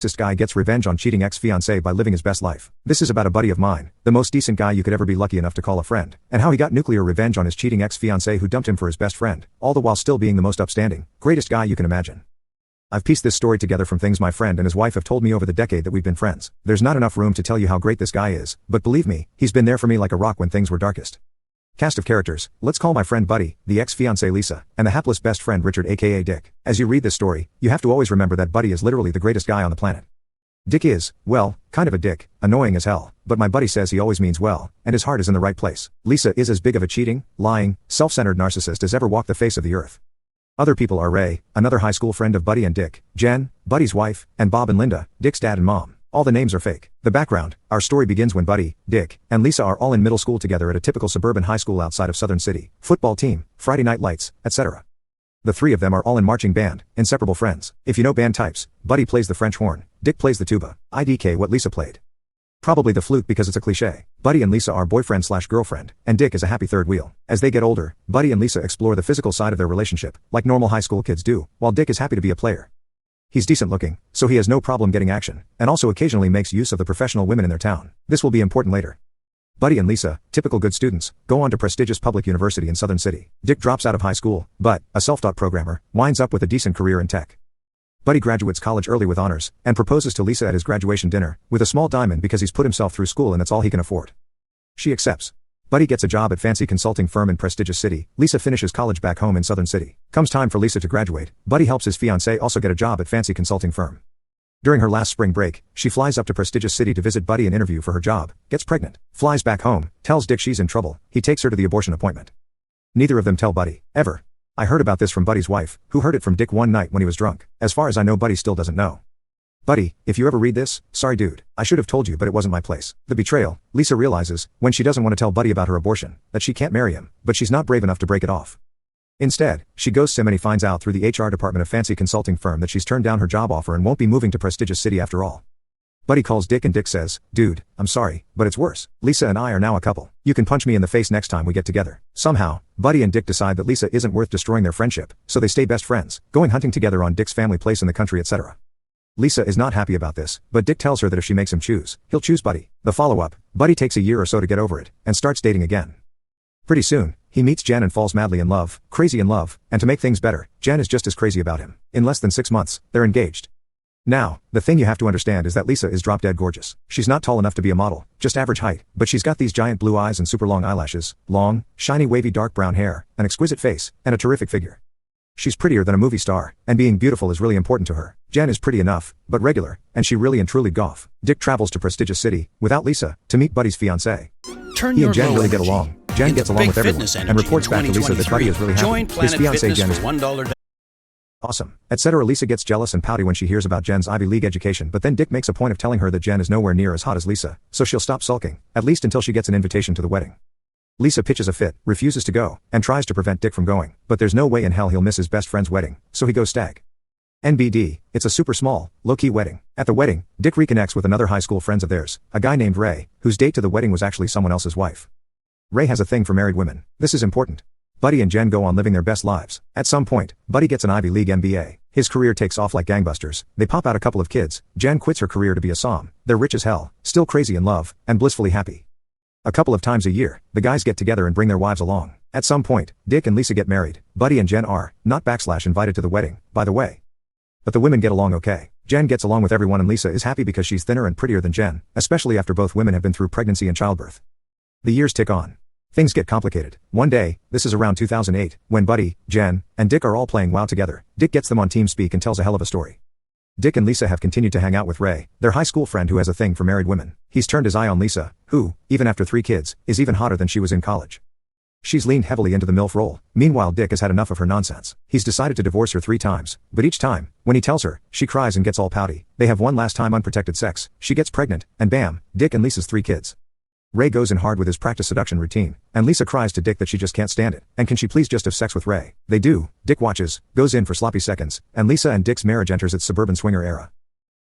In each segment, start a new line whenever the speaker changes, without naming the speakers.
This guy gets revenge on cheating ex-fiancée by living his best life. This is about a buddy of mine, the most decent guy you could ever be lucky enough to call a friend, and how he got nuclear revenge on his cheating ex-fiancée who dumped him for his best friend, all the while still being the most upstanding, greatest guy you can imagine. I've pieced this story together from things my friend and his wife have told me over the decade that we've been friends. There's not enough room to tell you how great this guy is, but believe me, he's been there for me like a rock when things were darkest. Cast of characters, let's call my friend Buddy, the ex-fiancée Lisa, and the hapless best friend Richard aka Dick. As you read this story, you have to always remember that Buddy is literally the greatest guy on the planet. Dick is, well, kind of a dick, annoying as hell, but my buddy says he always means well, and his heart is in the right place. Lisa is as big of a cheating, lying, self-centered narcissist as ever walked the face of the earth. Other people are Ray, another high school friend of Buddy and Dick, Jen, Buddy's wife, and Bob and Linda, Dick's dad and mom. All the names are fake. The background, our story begins when Buddy, Dick, and Lisa are all in middle school together at a typical suburban high school outside of Southern City. Football team, Friday night lights, etc. The three of them are all in marching band, inseparable friends. If you know band types, Buddy plays the French horn, Dick plays the tuba, IDK what Lisa played. Probably the flute because it's a cliché. Buddy and Lisa are boyfriend/girlfriend, and Dick is a happy third wheel. As they get older, Buddy and Lisa explore the physical side of their relationship, like normal high school kids do, while Dick is happy to be a player. He's decent looking, so he has no problem getting action, and also occasionally makes use of the professional women in their town. This will be important later. Buddy and Lisa, typical good students, go on to prestigious public university in Southern City. Dick drops out of high school, but, a self-taught programmer, winds up with a decent career in tech. Buddy graduates college early with honors, and proposes to Lisa at his graduation dinner, with a small diamond because he's put himself through school and it's all he can afford. She accepts. Buddy gets a job at fancy consulting firm in prestigious city. Lisa finishes college back home in Southern City. Comes time for Lisa to graduate. Buddy helps his fiancée also get a job at fancy consulting firm. During her last spring break, she flies up to prestigious city to visit Buddy and interview for her job, gets pregnant, flies back home, tells Dick she's in trouble, he takes her to the abortion appointment. Neither of them tell Buddy, ever. I heard about this from Buddy's wife, who heard it from Dick one night when he was drunk. As far as I know, Buddy still doesn't know. Buddy, if you ever read this, sorry dude, I should have told you but it wasn't my place. The betrayal, Lisa realizes, when she doesn't want to tell Buddy about her abortion, that she can't marry him, but she's not brave enough to break it off. Instead, she ghosts him and he finds out through the HR department of fancy consulting firm that she's turned down her job offer and won't be moving to prestigious city after all. Buddy calls Dick and Dick says, dude, I'm sorry, but it's worse. Lisa and I are now a couple. You can punch me in the face next time we get together. Somehow, Buddy and Dick decide that Lisa isn't worth destroying their friendship, so they stay best friends, going hunting together on Dick's family place in the country etc. Lisa is not happy about this, but Dick tells her that if she makes him choose, he'll choose Buddy. The follow-up, Buddy takes a year or so to get over it, and starts dating again. Pretty soon, he meets Jen and falls madly in love, crazy in love, and to make things better, Jen is just as crazy about him. In less than 6 months, they're engaged. Now, the thing you have to understand is that Lisa is drop-dead gorgeous. She's not tall enough to be a model, just average height, but she's got these giant blue eyes and super long eyelashes, long, shiny wavy dark brown hair, an exquisite face, and a terrific figure. She's prettier than a movie star, and being beautiful is really important to her. Jen is pretty enough, but regular, and she really and truly goff. Dick travels to prestigious city, without Lisa, to meet Buddy's fiancée. He and Jen really get along. Jen gets along with everyone, and reports back to Lisa that Buddy is really happy. His fiancée Jen is $1 awesome, etc. Lisa gets jealous and pouty when she hears about Jen's Ivy League education, but then Dick makes a point of telling her that Jen is nowhere near as hot as Lisa, so she'll stop sulking, at least until she gets an invitation to the wedding. Lisa pitches a fit, refuses to go, and tries to prevent Dick from going, but there's no way in hell he'll miss his best friend's wedding, so he goes stag. NBD, it's a super small, low-key wedding. At the wedding, Dick reconnects with another high school friends of theirs, a guy named Ray, whose date to the wedding was actually someone else's wife. Ray has a thing for married women. This is important. Buddy and Jen go on living their best lives. At some point, Buddy gets an Ivy League MBA. His career takes off like gangbusters. They pop out a couple of kids. Jen quits her career to be a som. They're rich as hell, still crazy in love, and blissfully happy. A couple of times a year, the guys get together and bring their wives along. At some point, Dick and Lisa get married. Buddy and Jen are, not invited to the wedding, by the way. But the women get along okay. Jen gets along with everyone and Lisa is happy because she's thinner and prettier than Jen, especially after both women have been through pregnancy and childbirth. The years tick on. Things get complicated. One day, this is around 2008, when Buddy, Jen, and Dick are all playing WoW together, Dick gets them on TeamSpeak and tells a hell of a story. Dick and Lisa have continued to hang out with Ray, their high school friend who has a thing for married women. He's turned his eye on Lisa, who, even after 3 kids, is even hotter than she was in college. She's leaned heavily into the MILF role. Meanwhile, Dick has had enough of her nonsense. He's decided to divorce her 3 times, but each time, when he tells her, she cries and gets all pouty. They have one last time unprotected sex, she gets pregnant, and bam, Dick and Lisa's 3 kids. Ray goes in hard with his practice seduction routine, and Lisa cries to Dick that she just can't stand it, and can she please just have sex with Ray? They do. Dick watches, goes in for sloppy seconds, and Lisa and Dick's marriage enters its suburban swinger era.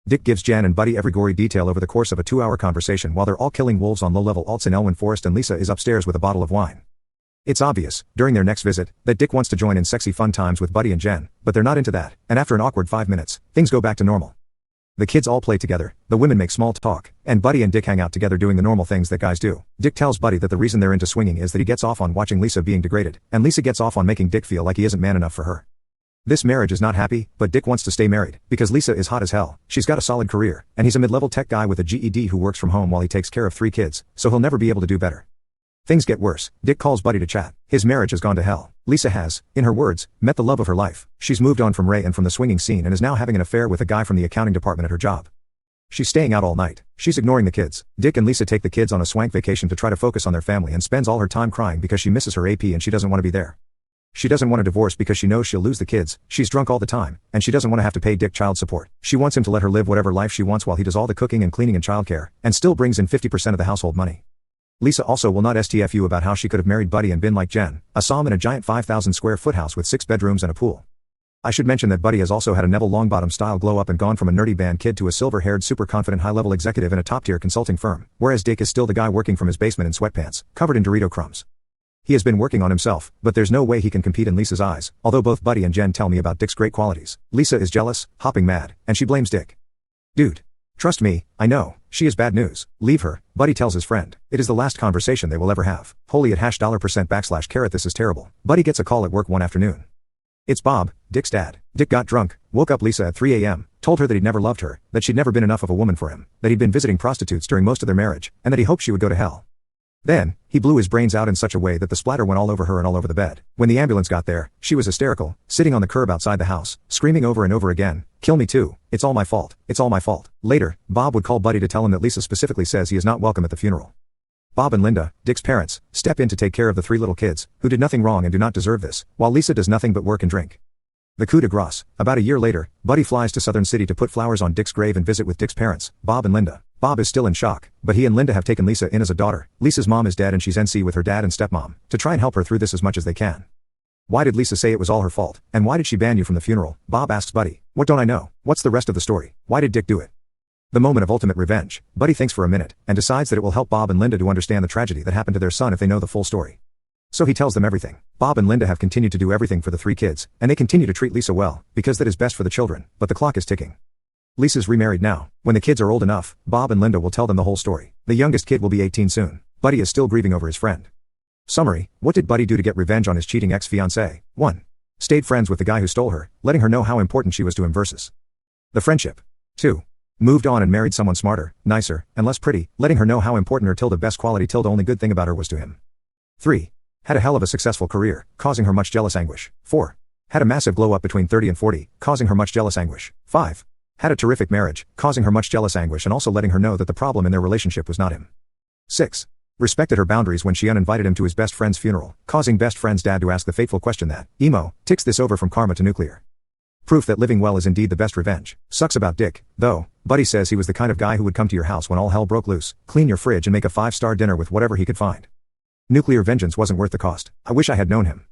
Dick gives Jen and Buddy every gory detail over the course of a 2-hour conversation while they're all killing wolves on low-level alts in Elwyn Forest and Lisa is upstairs with a bottle of wine. It's obvious, during their next visit, that Dick wants to join in sexy fun times with Buddy and Jen, but they're not into that, and after an awkward 5 minutes, things go back to normal. The kids all play together, the women make small talk, and Buddy and Dick hang out together doing the normal things that guys do. Dick tells Buddy that the reason they're into swinging is that he gets off on watching Lisa being degraded, and Lisa gets off on making Dick feel like he isn't man enough for her. This marriage is not happy, but Dick wants to stay married, because Lisa is hot as hell, she's got a solid career, and he's a mid-level tech guy with a GED who works from home while he takes care of 3 kids, so he'll never be able to do better. Things get worse. Dick calls Buddy to chat. His marriage has gone to hell. Lisa has, in her words, met the love of her life. She's moved on from Ray and from the swinging scene and is now having an affair with a guy from the accounting department at her job. She's staying out all night. She's ignoring the kids. Dick and Lisa take the kids on a swank vacation to try to focus on their family and spends all her time crying because she misses her AP and she doesn't want to be there. She doesn't want a divorce because she knows she'll lose the kids, she's drunk all the time, and she doesn't want to have to pay Dick child support. She wants him to let her live whatever life she wants while he does all the cooking and cleaning and childcare, and still brings in 50% of the household money. Lisa also will not STFU about how she could have married Buddy and been like Jen, a Som in a giant 5,000 square foot house with 6 bedrooms and a pool. I should mention that Buddy has also had a Neville Longbottom style glow up and gone from a nerdy band kid to a silver-haired super confident high-level executive in a top-tier consulting firm, whereas Dick is still the guy working from his basement in sweatpants, covered in Dorito crumbs. He has been working on himself, but there's no way he can compete in Lisa's eyes, although both Buddy and Jen tell me about Dick's great qualities. Lisa is jealous, hopping mad, and she blames Dick. Dude. Trust me, I know, she is bad news. Leave her, Buddy tells his friend. It is the last conversation they will ever have. Holy at $%% this is terrible. Buddy gets a call at work one afternoon. It's Bob, Dick's dad. Dick got drunk, woke up Lisa at 3 a.m., told her that he'd never loved her, that she'd never been enough of a woman for him, that he'd been visiting prostitutes during most of their marriage, and that he hoped she would go to hell. Then, he blew his brains out in such a way that the splatter went all over her and all over the bed. When the ambulance got there, she was hysterical, sitting on the curb outside the house, screaming over and over again, "Kill me too, it's all my fault, it's all my fault." Later, Bob would call Buddy to tell him that Lisa specifically says he is not welcome at the funeral. Bob and Linda, Dick's parents, step in to take care of the 3 little kids, who did nothing wrong and do not deserve this, while Lisa does nothing but work and drink. The coup de grace. About a year later, Buddy flies to Southern City to put flowers on Dick's grave and visit with Dick's parents, Bob and Linda. Bob is still in shock, but he and Linda have taken Lisa in as a daughter. Lisa's mom is dead and she's NC with her dad and stepmom, to try and help her through this as much as they can. Why did Lisa say it was all her fault, and why did she ban you from the funeral? Bob asks Buddy. What don't I know? What's the rest of the story? Why did Dick do it? The moment of ultimate revenge. Buddy thinks for a minute, and decides that it will help Bob and Linda to understand the tragedy that happened to their son if they know the full story. So he tells them everything. Bob and Linda have continued to do everything for the 3 kids, and they continue to treat Lisa well, because that is best for the children, but the clock is ticking. Lisa's remarried now. When the kids are old enough, Bob and Linda will tell them the whole story. The youngest kid will be 18 soon. Buddy is still grieving over his friend. Summary: what did Buddy do to get revenge on his cheating ex-fiancée? 1. Stayed friends with the guy who stole her, letting her know how important she was to him versus the friendship. 2. Moved on and married someone smarter, nicer, and less pretty, letting her know how important her tilde best quality tilde only good thing about her was to him. 3. Had a hell of a successful career, causing her much jealous anguish. 4. Had a massive glow up between 30 and 40, causing her much jealous anguish. 5. Had a terrific marriage, causing her much jealous anguish and also letting her know that the problem in their relationship was not him. 6. Respected her boundaries when she uninvited him to his best friend's funeral, causing best friend's dad to ask the fateful question that, emo, ticks this over from karma to nuclear. Proof that living well is indeed the best revenge. Sucks about Dick, though. Buddy says he was the kind of guy who would come to your house when all hell broke loose, clean your fridge and make a 5-star dinner with whatever he could find. Nuclear vengeance wasn't worth the cost. I wish I had known him.